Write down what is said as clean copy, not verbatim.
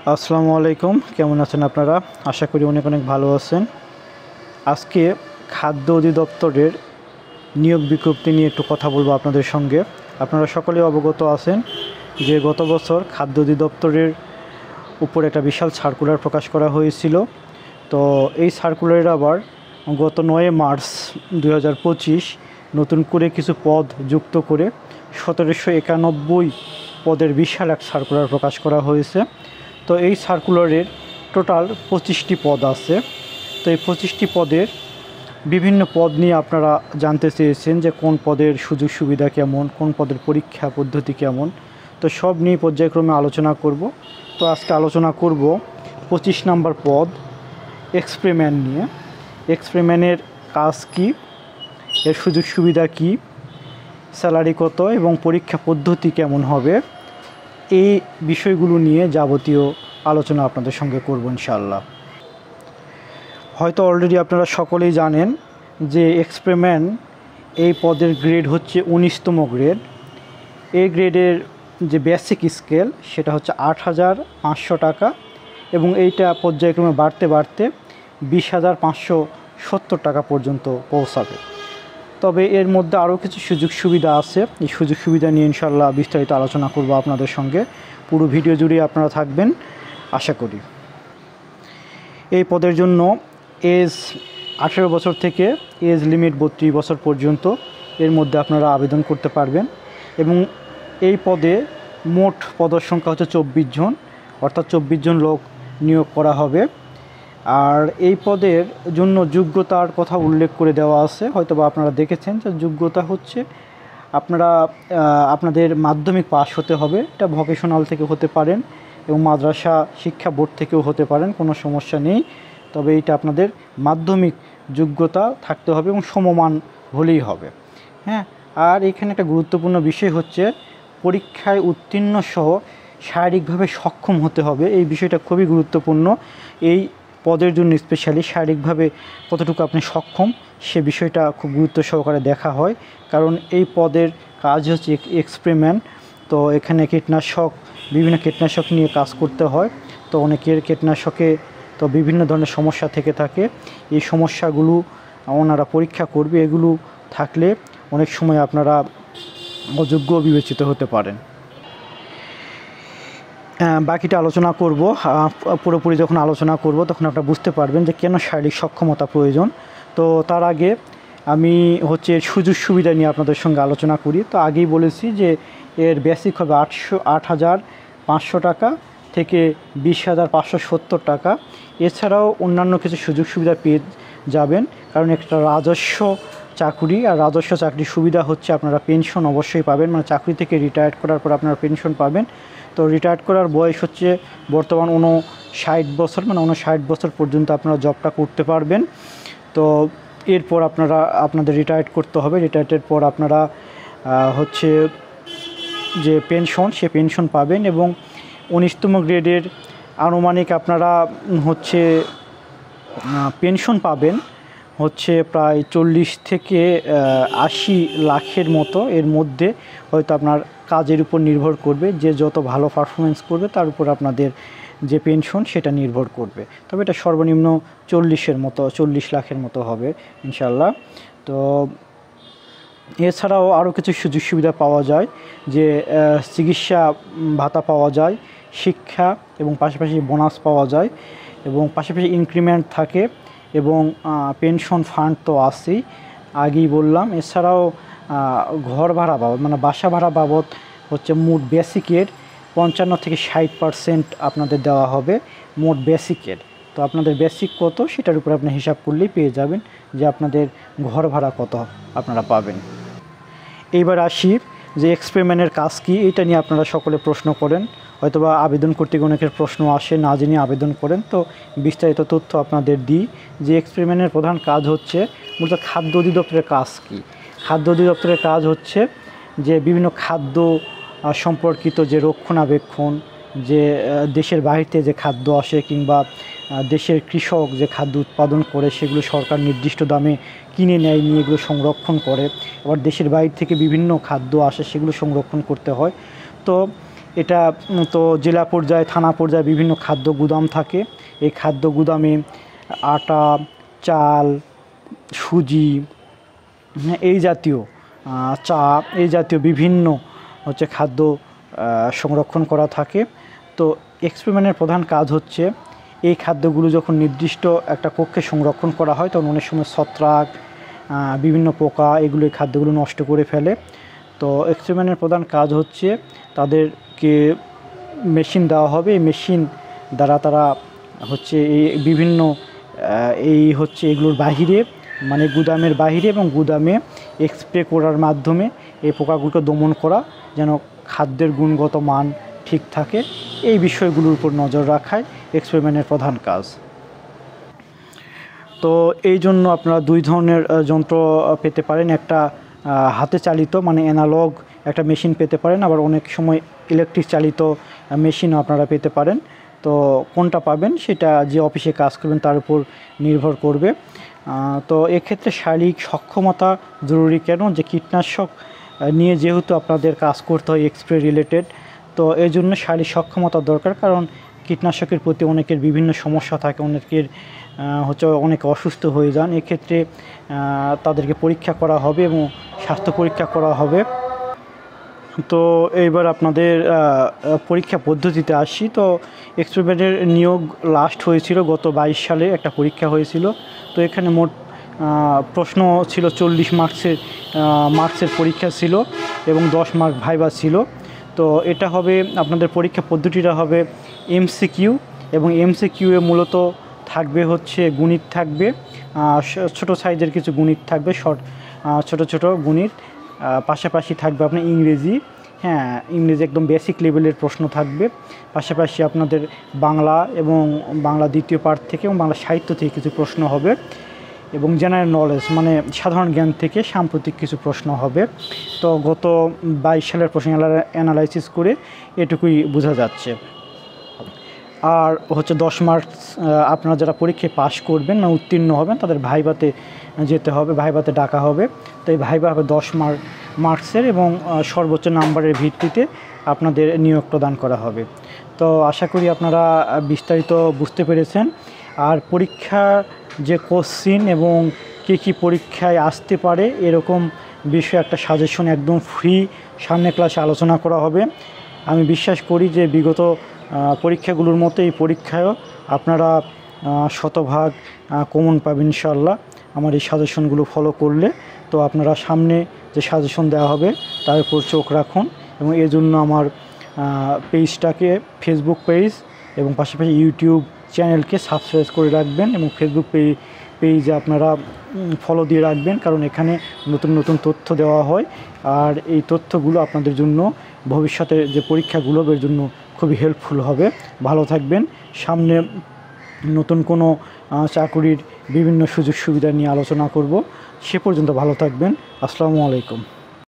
আসসালামু আলাইকুম, কেমন আছেন আপনারা? আশা করি অনেক অনেক ভালো আছেন। আজকে খাদ্য অধিদপ্তরের নিয়োগ বিজ্ঞপ্তি নিয়ে একটু কথা বলবো আপনাদের সঙ্গে। আপনারা সকলেই অবগত আছেন যে গত বছর খাদ্য অধিদপ্তরের উপর একটা বিশাল সার্কুলার প্রকাশ করা হয়েছিল। তো এই সার্কুলারের আবার গত 9 মার্চ 2025 নতুন করে কিছু পদ যুক্ত করে 1791 পদের বিশাল এক সার্কুলার প্রকাশ করা হয়েছে। তো এই সার্কুলারের টোটাল 25টি পদ আছে। তো এই 25টি পদের বিভিন্ন পদ নিয়ে আপনারা জানতে চেয়েছেন যে কোন পদের সুযোগ সুবিধা কেমন, কোন পদের পরীক্ষা পদ্ধতি কেমন। তো সব নিয়ে পর্যায়ক্রমে আলোচনা করব। তো আজকে আলোচনা করব 25 নম্বর পদ এক্সপেরিমেন্ট নিয়ে। এক্সপেরিমেন্টের কাজ কি, এর সুযোগ সুবিধা কি, স্যালারি কত এবং পরীক্ষা পদ্ধতি কেমন হবে, এই বিষয়গুলো নিয়ে যাবতীয় আলোচনা আপনাদের সঙ্গে করব ইনশাআল্লাহ। হয়তো অলরেডি আপনারা সকলেই জানেন যে এক্সপেরিমেন্ট এই পদের গ্রেড হচ্ছে 19তম গ্রেড। এই গ্রেডের যে বেসিক স্কেল সেটা হচ্ছে 8,500 টাকা এবং এইটা পর্যায়ক্রমে বাড়তে বাড়তে 20,570 টাকা পর্যন্ত পৌঁছাবে। তবে এর মধ্যে আরও কিছু সুযোগ সুবিধা আছে। এই সুযোগ সুবিধা নিয়ে ইনশাআল্লাহ বিস্তারিত আলোচনা করব আপনাদের সঙ্গে। পুরো ভিডিও জুড়ে আপনারা থাকবেন আশা করি। এই পদের জন্য এজ 18 বছর থেকে এজ লিমিট 32 বছর পর্যন্ত এর মধ্যে আপনারা আবেদন করতে পারবেন এবং এই পদে মোট পদের সংখ্যা হচ্ছে 24 জন, অর্থাৎ 24 জন লোক নিয়োগ করা হবে। আর এই পদের জন্য যোগ্যতার কথা উল্লেখ করে দেওয়া আছে, হয়তো বা আপনারা দেখেছেন যে যোগ্যতা হচ্ছে আপনারা আপনাদের মাধ্যমিক পাস হতে হবে। এটা ভোকেশনাল থেকে হতে পারেন এবং মাদ্রাসা শিক্ষা বোর্ড থেকেও হতে পারেন, কোনো সমস্যা নেই। তবে এইটা আপনাদের মাধ্যমিক যোগ্যতা থাকতে হবে এবং সমমান হলেই হবে। হ্যাঁ, আর এখানে একটা গুরুত্বপূর্ণ বিষয় হচ্ছে পরীক্ষায় উত্তীর্ণ সহ শারীরিকভাবে সক্ষম হতে হবে। এই বিষয়টা খুবই গুরুত্বপূর্ণ। এই পদের জন্য স্পেশালি শারীরিকভাবে কতটুকু আপনি সক্ষম সে বিষয়টা খুব গুরুত্ব সহকারে দেখা হয়, কারণ এই পদের কাজ হচ্ছে এক্সপেরিমেন্ট। তো এখানে বিভিন্ন কীটনাশক নিয়ে কাজ করতে হয়। তো অনেকের কীটনাশকে তো বিভিন্ন ধরনের সমস্যা থেকে থাকে। এই সমস্যাগুলো ওনারা পরীক্ষা করবে, এগুলো থাকলে অনেক সময় আপনারা অযোগ্য বিবেচিত হতে পারেন। বাকিটা আলোচনা করব। পুরোপুরি যখন আলোচনা করব তখন আপনারা বুঝতে পারবেন যে কেন শারীরিক সক্ষমতা প্রয়োজন। তো তার আগে আমি সুযোগ সুবিধা নিয়ে আপনাদের সঙ্গে আলোচনা করি। তো আগেই বলেছি যে এর বেসিক হবে 8,500 টাকা থেকে 20,570 টাকা। এছাড়াও অন্যান্য কিছু সুযোগ সুবিধা পেয়ে যাবেন, কারণ একটা রাজস্ব চাকরি। আর রাজস্ব চাকরির সুবিধা হচ্ছে আপনারা পেনশন অবশ্যই পাবেন, মানে চাকরি থেকে রিটায়ার্ড করার পর আপনারা পেনশন পাবেন। তো রিটায়ার্ড করার বয়স হচ্ছে বর্তমান 59 বছর, মানে 59 বছর পর্যন্ত আপনারা জবটা করতে পারবেন। তো এরপর আপনারা আপনাদের রিটায়ার্ড করতে হবে। রিটায়ার্ডের পর আপনারা যে পেনশন সে পেনশন পাবেন এবং 19তম গ্রেডের আনুমানিক আপনারা পেনশন পাবেন প্রায় 40 থেকে 80 লাখের মতো। এর মধ্যে হয়তো আপনার কাজের উপর নির্ভর করবে, যে যত ভালো পারফরমেন্স করবে তার উপর আপনাদের যে পেনশন সেটা নির্ভর করবে। তবে এটা সর্বনিম্ন 40 লাখের মতো হবে ইনশাল্লাহ। তো এছাড়াও আরও কিছু সুযোগ সুবিধা পাওয়া যায়, যে চিকিৎসা ভাতা পাওয়া যায়, শিক্ষা এবং পাশাপাশি বোনাস পাওয়া যায় এবং পাশাপাশি ইনক্রিমেন্ট থাকে এবং পেনশন ফান্ড তো আছেই, আগেই বললাম। এছাড়াও ঘর ভাড়া বাবদ, মানে বাসা ভাড়া বাবদ মোট বেসিকের 55 থেকে 60% আপনাদের দেওয়া হবে মোট বেসিকের। তো আপনাদের বেসিক কত সেটার উপর আপনি হিসাব করলেই পেয়ে যাবেন যে আপনাদের ঘর ভাড়া কত আপনারা পাবেন। এইবার আসি যে এক্সপেরিমেন্টের কাজ কি, এটা নিয়ে আপনারা সকলে প্রশ্ন করেন, হয়তোবা আবেদন করতে গিয়ে অনেকের প্রশ্ন আসে, না জেনে আবেদন করেন। তো বিস্তারিত তথ্য আপনাদের দিই যে এক্সপেরিমেন্টের প্রধান কাজ হচ্ছে মূলত খাদ্য অধিদপ্তরের কাজ কি। খাদ্য অধিদপ্তরের কাজ হচ্ছে যে বিভিন্ন খাদ্য সম্পর্কিত যে রক্ষণাবেক্ষণ, যে দেশের বাহিরে যে খাদ্য আসে কিংবা দেশের কৃষক যে খাদ্য উৎপাদন করে সেগুলো সরকার নির্দিষ্ট দামে কিনে নেয়, নিয়ে এগুলো সংরক্ষণ করে। আবার দেশের বাইরে থেকে বিভিন্ন খাদ্য আসে, সেগুলো সংরক্ষণ করতে হয়। তো এটা তো জেলা পর্যায়ে, থানা পর্যায়ে বিভিন্ন খাদ্য গুদাম থাকে। এই খাদ্য গুদামে আটা, চাল, সুজি, এই জাতীয় চা, এই জাতীয় বিভিন্ন হচ্ছে খাদ্য সংরক্ষণ করা থাকে। তো এক্সপেরিমেন্টের প্রধান কাজ হচ্ছে এই খাদ্যগুলো যখন নির্দিষ্ট একটা কক্ষে সংরক্ষণ করা হয় তখন অনেক সময় ছত্রাক, বিভিন্ন পোকা এগুলো এই খাদ্যগুলো নষ্ট করে ফেলে। তো এক্সপেরিমেন্টের প্রধান কাজ হচ্ছে তাদেরকে মেশিন দেওয়া হবে। এই মেশিন দ্বারা তারা হচ্ছে এই বিভিন্ন এগুলোর বাহিরে, মানে গুদামের বাহিরে এবং গুদামে স্প্রে করার মাধ্যমে এই পোকাগুলোকে দমন করা, যেন খাদ্যের গুণগত মান ঠিক থাকে, এই বিষয়গুলোর উপর নজর রাখাই এক্সপেরিমেন্টের প্রধান কাজ। তো এই জন্য আপনারা দুই ধরনের যন্ত্র পেতে পারেন। একটা হাতে চালিত মানে অ্যানালগ একটা মেশিন পেতে পারেন, আবার অনেক সময় ইলেকট্রিক চালিত মেশিনও আপনারা পেতে পারেন। তো কোনটা পাবেন সেটা যে অফিসে কাজ করবেন তার উপর নির্ভর করবে। তো এক্ষেত্রে শারীরিক সক্ষমতা জরুরি। কেন? যে কীটনাশক নিয়ে যেহেতু আপনাদের কাজ করতে হয় এক্সপ্রে রিলেটেড, তো এই জন্য শারীরিক সক্ষমতা দরকার। কারণ কীটনাশকের প্রতি অনেকের বিভিন্ন সমস্যা থাকে, অনেকের অনেকে অসুস্থ হয়ে যান। এক্ষেত্রে তাদেরকে পরীক্ষা করা হবে এবং স্বাস্থ্য পরীক্ষা করা হবে। তো এইবার আপনাদের পরীক্ষা পদ্ধতিতে আসি। তো এক্সপেরিমেন্টের নিয়োগ লাস্ট হয়েছিল গত 22 সালে একটা পরীক্ষা হয়েছিল। তো এখানে মোট প্রশ্ন ছিল 40 মার্কসের পরীক্ষা ছিল এবং 10 মার্ক ভাইভা ছিল। তো এটা হবে, আপনাদের পরীক্ষা পদ্ধতিটা হবে এমসিকিউ, এবং এমসিকিউ এ মূলত থাকবে হচ্ছে গণিত থাকবে, ছোট সাইজের কিছু গণিত থাকবে, ছোট ছোট গণিত, পাশাপাশি থাকবে আপনার ইংরেজি। হ্যাঁ, ইংরেজি একদম বেসিক লেভেলের প্রশ্ন থাকবে। পাশাপাশি আপনাদের বাংলা এবং বাংলা দ্বিতীয় পাঠ থেকে এবং বাংলা সাহিত্য থেকে কিছু প্রশ্ন হবে, এবং জেনারেল নলেজ মানে সাধারণ জ্ঞান থেকে সাম্প্রতিক কিছু প্রশ্ন হবে। তো গত 22 সালের প্রশ্ন অ্যানালাইসিস করে এটুকুই বোঝা যাচ্ছে। আর হচ্ছে 10 মার্কস আপনারা যারা পরীক্ষায় পাশ করবেন বা উত্তীর্ণ হবেন তাদের ভাইভাতে যেতে হবে, ভাইভাতে ডাকা হবে। তো এই ভাইভা হবে 10 মার্কসের এবং সর্বোচ্চ নাম্বারের ভিত্তিতে আপনাদের নিয়োগ প্রদান করা হবে। তো আশা করি আপনারা বিস্তারিত বুঝতে পেরেছেন। আর পরীক্ষার যে কোশ্চিন এবং কী পরীক্ষায় আসতে পারে এরকম বিষয়ে একটা সাজেশন একদম ফ্রি সামনে ক্লাসে আলোচনা করা হবে। আমি বিশ্বাস করি যে বিগত পরীক্ষাগুলোর মতো এই পরীক্ষায়ও আপনারা শতভাগ কমন পাবেন ইনশাআল্লাহ আমার এই সাজেশনগুলো ফলো করলে। তো আপনারা সামনে যে সাজেশন দেওয়া হবে তার উপর চোখ রাখুন, এবং এর জন্য আমার পেজটাকে, ফেসবুক পেজ এবং পাশাপাশি ইউটিউব চ্যানেলকে সাবস্ক্রাইব করে রাখবেন, এবং ফেসবুক পেজে আপনারা ফলো দিয়ে রাখবেন, কারণ এখানে নতুন নতুন তথ্য দেওয়া হয়। আর এই তথ্যগুলো আপনাদের জন্য ভবিষ্যতে যে পরীক্ষাগুলো এর জন্য খুবই হেল্পফুল হবে। ভালো থাকবেন। সামনে নতুন কোনো চাকুরির বিভিন্ন সুযোগ সুবিধা নিয়ে আলোচনা করব। সে পর্যন্ত ভালো থাকবেন। আসসালামু আলাইকুম।